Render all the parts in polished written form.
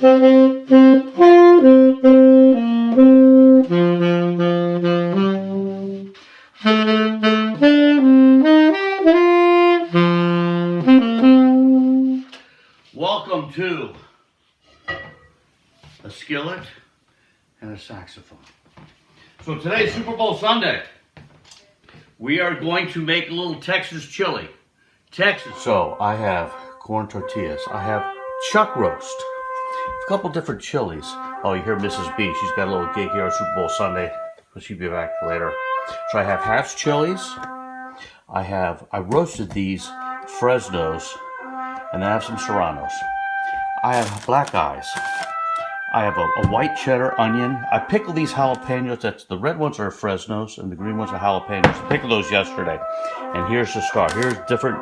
Welcome to a skillet and a saxophone. So today's Super Bowl Sunday. We are going to make a little Texas chili. So I have corn tortillas. I have chuck roast. A couple different chilies. Oh, you hear Mrs. B. She's got a little gig here on Super Bowl Sunday. But she'll be back later. So I have Hatch chilies. I roasted these Fresnos. And I have some Serranos. I have black eyes. I have a white cheddar onion. I pickled these jalapenos. The red ones are Fresnos and the green ones are jalapenos. I pickled those yesterday. And here's the star. Here's different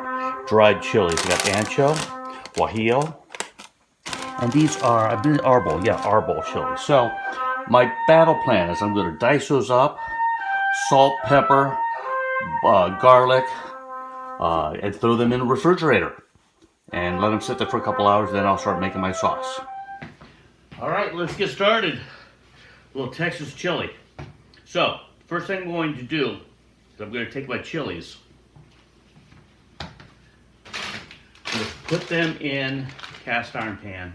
dried chilies. We got ancho, guajillo, and these are, I believe, arbol chilies. So my battle plan is I'm going to dice those up, salt, pepper, garlic, and throw them in the refrigerator. And let them sit there for a couple hours, then I'll start making my sauce. All right, let's get started. A little Texas chili. So, first thing I'm going to do is I'm going to take my chilies. Just put them in cast iron pan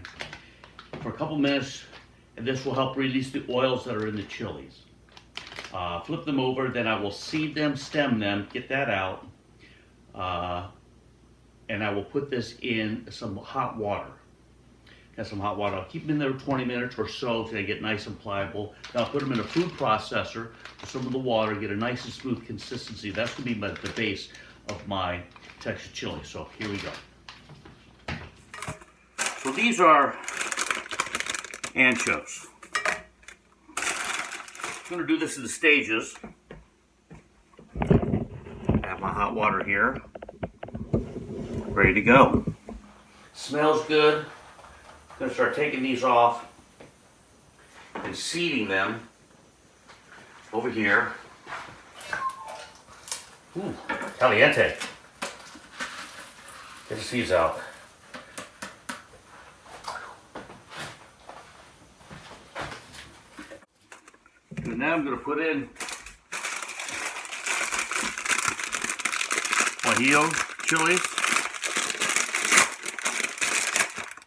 for a couple minutes, and this will help release the oils that are in the chilies. Flip them over, then I will seed them, stem them, get that out. And I will put this in some hot water. Got some hot water. I'll keep them in there 20 minutes or so till they get nice and pliable. Then I'll put them in a food processor for some of the water, get a nice and smooth consistency. That's going to be the base of my Texas chili. So here we go. So these are anchos. I'm going to do this in the stages. I have my hot water here. Ready to go. Smells good. I'm going to start taking these off and seeding them over here. Ooh, caliente. Get the seeds out. And now I'm going to put in guajillo chilies.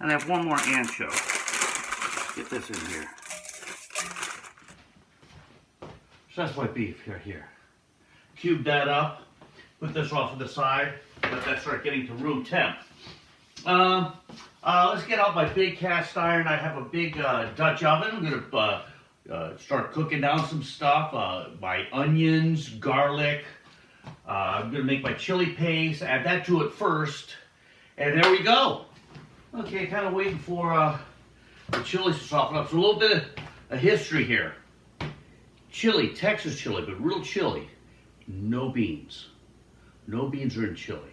And I have one more ancho. Get this in here. So that's my beef here. Cube that up. Put this off to the side. Let that start getting to room temp. Let's get out my big cast iron. I have a big Dutch oven. I'm going to start cooking down some stuff. My onions, garlic. I'm going to make my chili paste. Add that to it first. And there we go. Okay, kind of waiting for the chilies to soften up. So a little bit of history here. Chili, Texas chili, but real chili. No beans. No beans are in chili.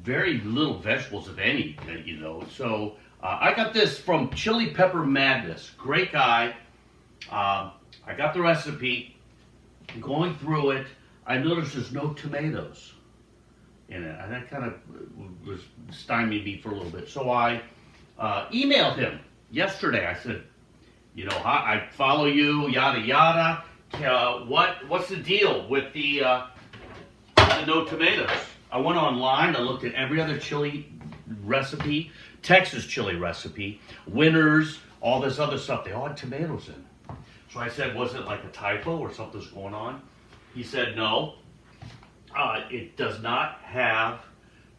Very little vegetables, if any, you know. So I got this from Chili Pepper Madness. Great guy. I got the recipe. Going through it, I noticed there's no tomatoes in it, and that kind of was stymied me for a little bit. So I emailed him yesterday. I said, you know, I follow you, yada yada. What's the deal with the no tomatoes? I went online. I looked at every other chili recipe, Texas chili recipe, winners, all this other stuff. They all had tomatoes in. So I said, was it like a typo or something's going on? He said, no. It does not have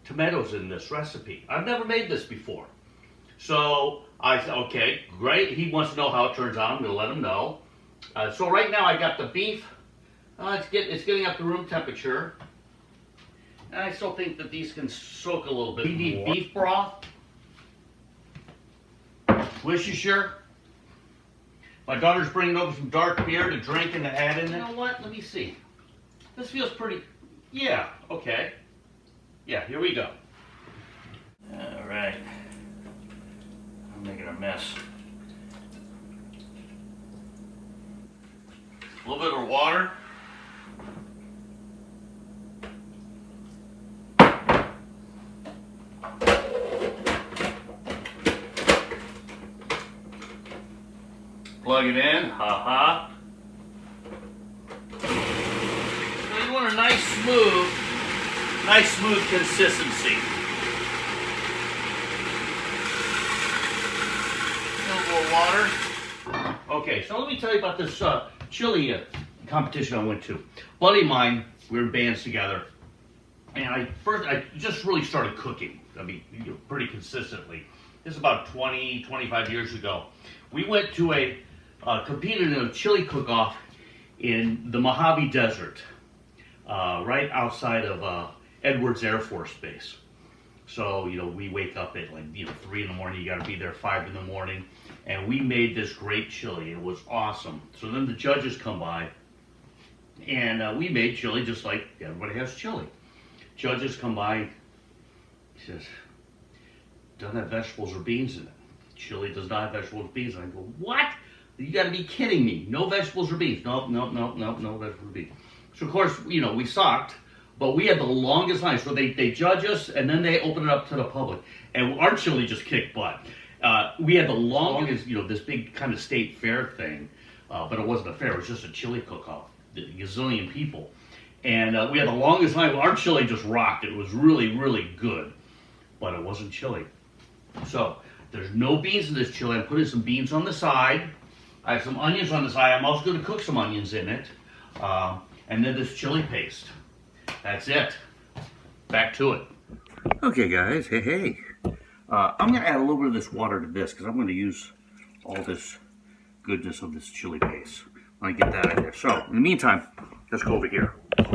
tomatoes in this recipe. I've never made this before. So I said, okay, great. He wants to know how it turns out. I'm going to let him know. So right now I got the beef. It's getting up to room temperature. And I still think that these can soak a little bit. We need beef broth. Worcestershire. My daughter's bringing over some dark beer to drink and to add in it. You know what? Let me see. This feels pretty... Yeah, okay. Yeah, here we go. All right. I'm making a mess. A little bit of water. Plug it in, ha. So you want a nice smooth consistency. A little water. Okay, so let me tell you about this chili competition I went to. A buddy of mine, we were in bands together, and I just really started cooking. I mean, pretty consistently. This is about 25 years ago. We went to competed in a chili cook-off in the Mojave Desert, right outside of Edwards Air Force Base. So, we wake up at 3 in the morning, you gotta be there 5 in the morning, and we made this great chili. It was awesome. So then the judges come by, and we made chili just like everybody has chili. Judges come by, he says, doesn't have vegetables or beans in it. Chili does not have vegetables or beans. And I go, what? You gotta be kidding me. No vegetables or beans. No vegetables or beans. So of course, we sucked, but we had the longest line. So they judge us, and then they open it up to the public. And our chili just kicked butt. We had the longest, this big kind of state fair thing, but it wasn't a fair, it was just a chili cook-off, a gazillion people. And we had the longest line. Our chili just rocked. It was really, really good, but it wasn't chili. So there's no beans in this chili. I'm putting some beans on the side. I have some onions on the side. I'm also going to cook some onions in it. And then this chili paste. That's it. Back to it. Okay, guys. Hey. I'm going to add a little bit of this water to this because I'm going to use all this goodness of this chili paste. I'm going to get that in there. So, in the meantime, let's go over here. I'm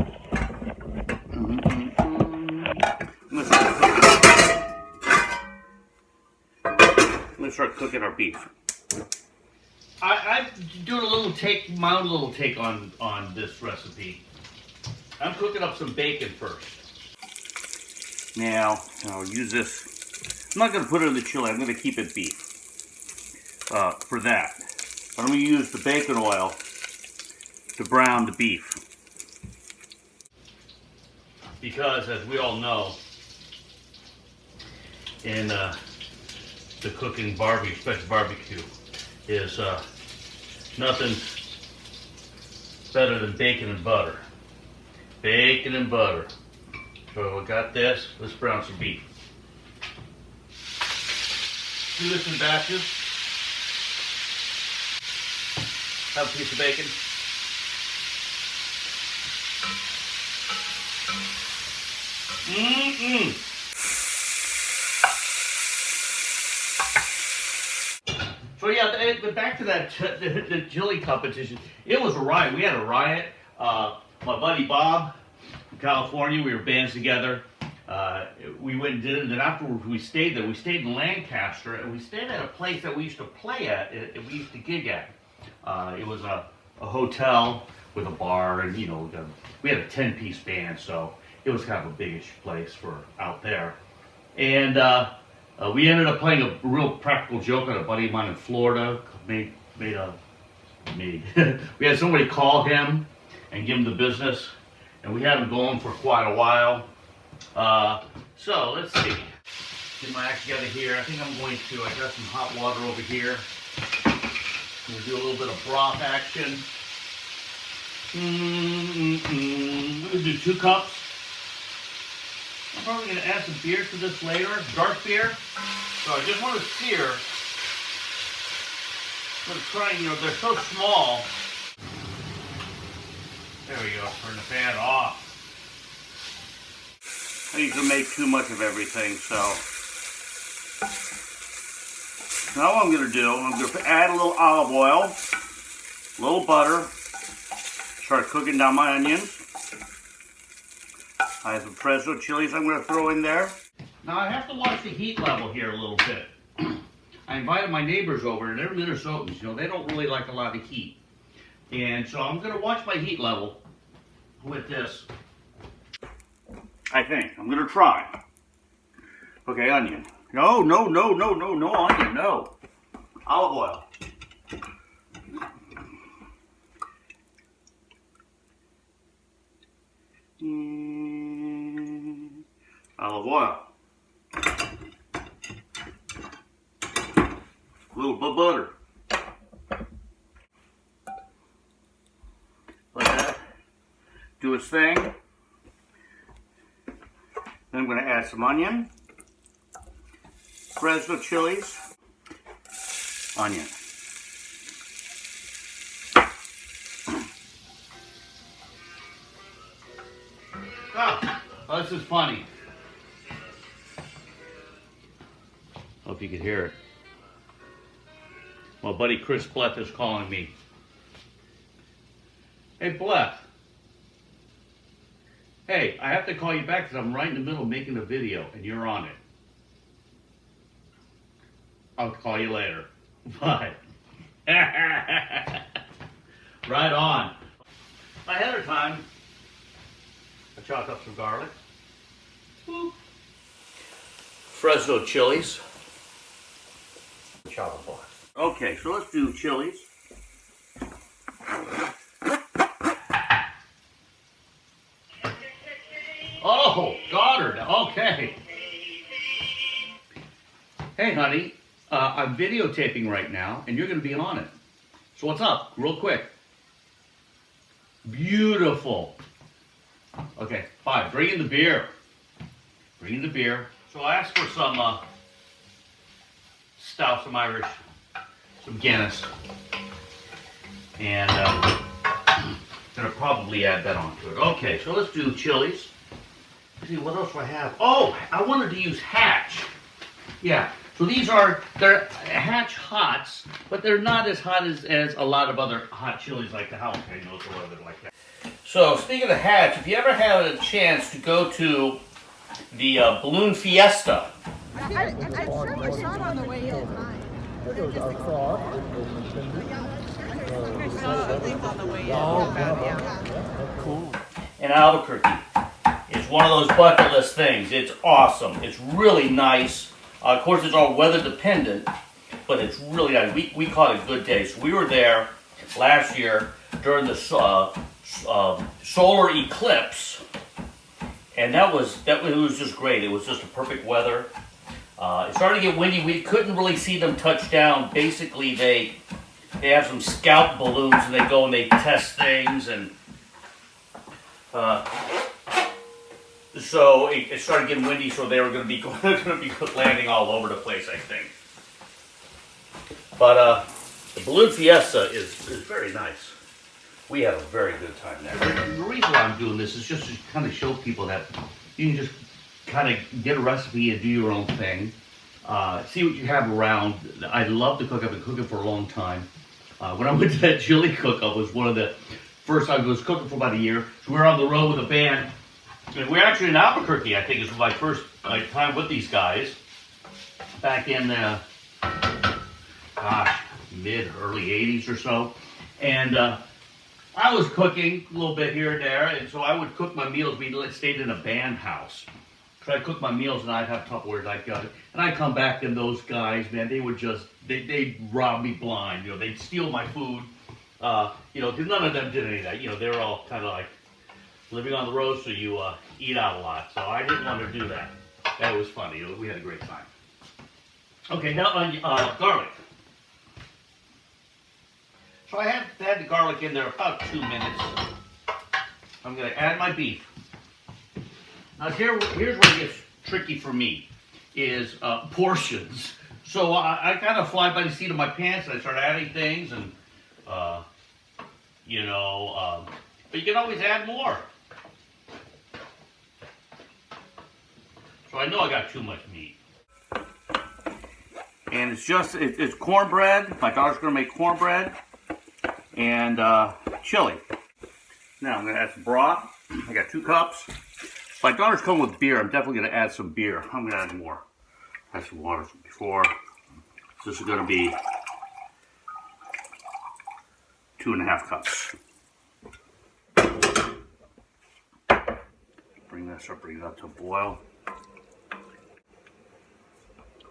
going to start cooking our beef. I'm doing my own little take on this recipe. I'm cooking up some bacon first. Now, I'll use this. I'm not going to put it in the chili. I'm going to keep it beef for that. But I'm going to use the bacon oil to brown the beef. Because, as we all know, in the cooking barbecue, especially barbecue, is nothing better than bacon and butter. Bacon and butter. So we got this. Let's brown some beef. Do this in batches. Have a piece of bacon. So yeah, back to that the chili competition. It was a riot. We had a riot. My buddy Bob from California, we were bands together. We went and did it, and then afterwards we stayed there. We stayed in Lancaster, and we stayed at a place that we used to play at, we used to gig at. It was a hotel with a bar, and we had a 10-piece band, so it was kind of a biggish place for out there. And we ended up playing a real practical joke on a buddy of mine in Florida. We had somebody call him and give him the business, and we had him going for quite a while. So let's see. Get my act together here. I think I got some hot water over here. I'm gonna do a little bit of broth action. I'm gonna do 2 cups. I'm probably gonna add some beer to this later, dark beer. So I just want to sear. I'm trying, they're so small. There we go. Turn the fan off. I used to make too much of everything, so now what I'm going to do, I'm going to add a little olive oil, a little butter, start cooking down my onions. I have some Fresno chilies I'm going to throw in there. Now I have to watch the heat level here a little bit. I invited my neighbors over, and they're Minnesotans, they don't really like a lot of heat. And so I'm going to watch my heat level with this. I think. I'm going to try. Okay, onion. No, onion, no. Olive oil. Olive oil. A little bit of butter. do its thing. Then I'm going to add some onion, Fresno chilies, onion. Oh, this is funny. Hope you can hear it. My buddy Chris Bleth is calling me. Hey, Bleth. Hey, I have to call you back because I'm right in the middle of making a video and you're on it. I'll call you later. Bye. Right on. Ahead of time, I chopped up some garlic. Boop. Fresno chilies. Chop them apart. Okay, so let's do chilies. Oh, got her. Okay. Hey, honey, I'm videotaping right now, and you're going to be on it. So what's up? Real quick. Beautiful. Okay, fine. Bring in the beer. Bring in the beer. So I asked for some stout, some Irish, some Guinness, and gonna probably add that onto it. Okay, so let's do chilies. Let's see, what else do I have? Oh, I wanted to use Hatch. Yeah, so they're Hatch hots, but they're not as hot as a lot of other hot chilies like the jalapenos or whatever like that. So speaking of Hatch, if you ever had a chance to go to the Balloon Fiesta. I saw it on the way in. I saw the link on the way in. Yeah. Cool. In Albuquerque. It's one of those bucket list things. It's awesome. It's really nice. Of course, it's all weather dependent, but it's really nice. We caught a good day. So we were there last year during the solar eclipse, and it was just great. It was just a perfect weather. It started to get windy. We couldn't really see them touch down. Basically, they have some scout balloons, and they go and they test things, and so it started getting windy. So they were going to be landing all over the place, I think. But the Balloon Fiesta is very nice. We had a very good time there. The reason why I'm doing this is just to kind of show people that you can just kind of get a recipe and do your own thing. See what you have around. I love to cook. I've been cooking for a long time. When I went to that chili cook-up, was one of the first times I was cooking for about a year. So we were on the road with a band. And we were actually in Albuquerque, I think, is my first time with these guys. Back in the, early 80s or so. And I was cooking a little bit here and there, and so I would cook my meals. We stayed in a band house. So I'd cook my meals, and I'd have Tupperwares. And I'd come back, and those guys, man, they would just, they'd rob me blind. You know, they'd steal my food. Because none of them did any of that. You know, they were all kind of like living on the road, so you eat out a lot. So I didn't want to do that. That was funny. We had a great time. Okay, now on garlic. So I have had the garlic in there about 2 minutes. I'm going to add my beef. Now here's where it gets tricky for me, is portions. So I kind of fly by the seat of my pants and I start adding things, and but you can always add more. So I know I got too much meat. And it's cornbread. My daughter's going to make cornbread. And chili. Now I'm going to add some broth. I got 2 cups. My daughter's coming with beer. I'm definitely going to add some beer. I'm going to add more. Add some water from before. This is going to be 2.5 cups. Bring it up to a boil.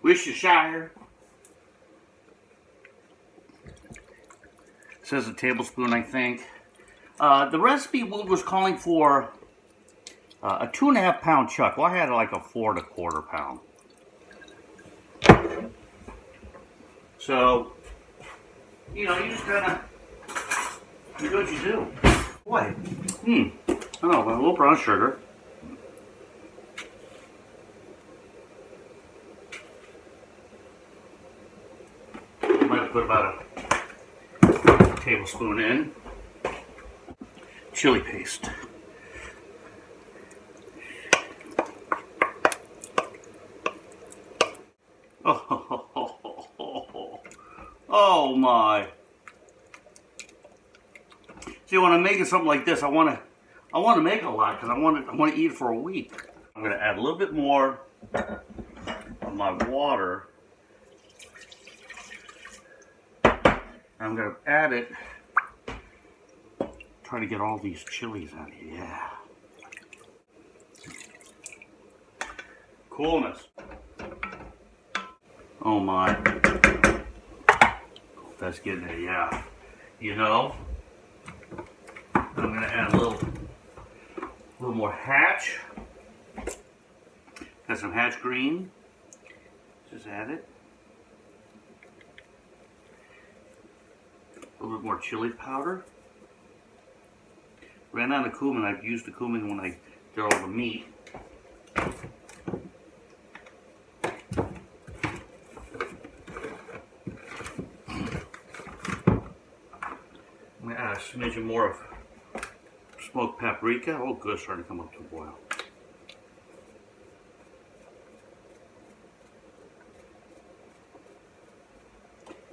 Worcestershire. Says a tablespoon, I think. The recipe was calling for a 2.5 pound chuck. Well, I had like a 4 1/4 pound. So, you just kind of do what you do. Boy, Oh, a little brown sugar. I might put about a tablespoon in. Chili paste. Oh my. See, when I'm making something like this, I want to make a lot because I want to eat it for a week. I'm going to add a little bit more of my water. I'm going to add it. Try to get all these chilies out here. Yeah. Coolness. Oh my. That's getting it, yeah. You know, I'm going to add a little more hatch. Got some hatch green. Just add it. A little bit more chili powder. Ran out of cumin. I've used the cumin when I did all the meat. I'm going to add a smidgen more of smoked paprika. Oh, good, starting to come up to a boil.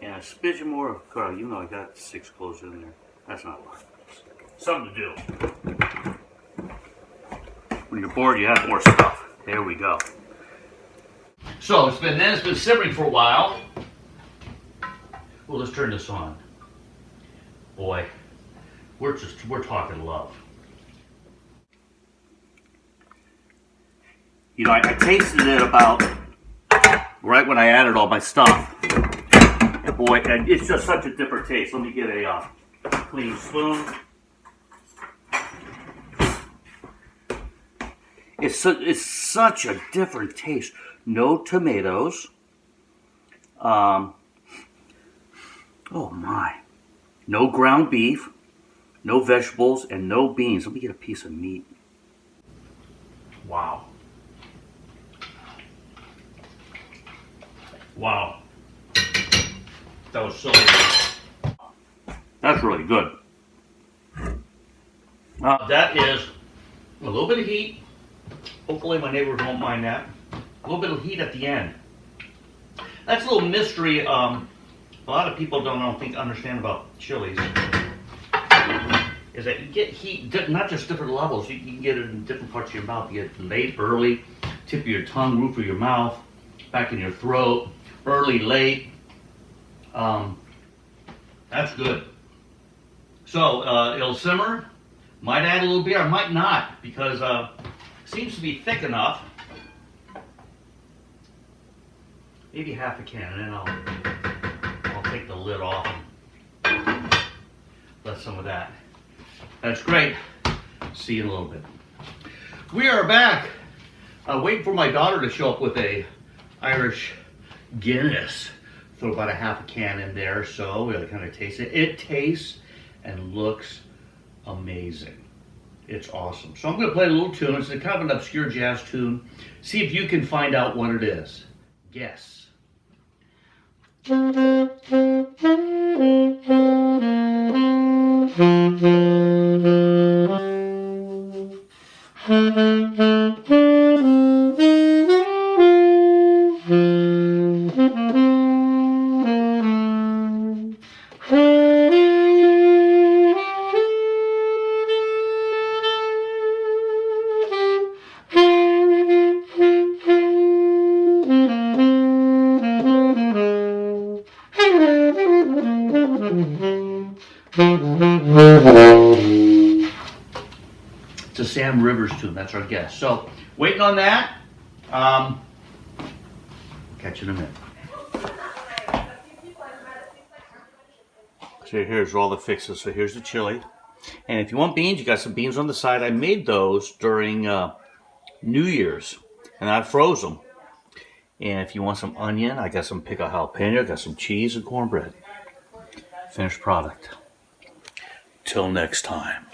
And a smidgen more of, you know, I got 6 cloves in there. That's not a lot. Something to do. When you're bored, you have more stuff. There we go. So it's been simmering for a while. Well, let's turn this on. Boy, we're talking love. You know, I tasted it about right when I added all my stuff. And boy, and it's just such a different taste. Let me get a clean spoon. It's such a different taste. No tomatoes. Oh my. No ground beef, no vegetables, and no beans. Let me get a piece of meat. Wow. Wow. That was so good. That's really good. That is a little bit of heat. Hopefully my neighbors won't mind that. A little bit of heat at the end. That's a little mystery. A lot of people don't understand about chilies. Is that you get heat, not just different levels. You can get it in different parts of your mouth. You get late, early, tip of your tongue, roof of your mouth, back in your throat, early, late. That's good. So it'll simmer. Might add a little beer, I might not, because it seems to be thick enough. Maybe half a can, and then I'll take the lid off and let some of that. That's great. See you in a little bit. We are back. Waiting for my daughter to show up with a Irish Guinness. Throw about a half a can in there, so we'll kind of taste it. It tastes and looks amazing. It's awesome. So I'm going to play a little tune. It's a kind of an obscure jazz tune. See if you can find out what it is. Guess. It's a Sam Rivers tune, that's our guess. So, waiting on that. Catch you in a minute. So here's all the fixes. So here's the chili. And if you want beans, you got some beans on the side. I made those during New Year's, and I froze them. And if you want some onion, I got some pickled jalapeno, got some cheese and cornbread. Finished product. Till next time.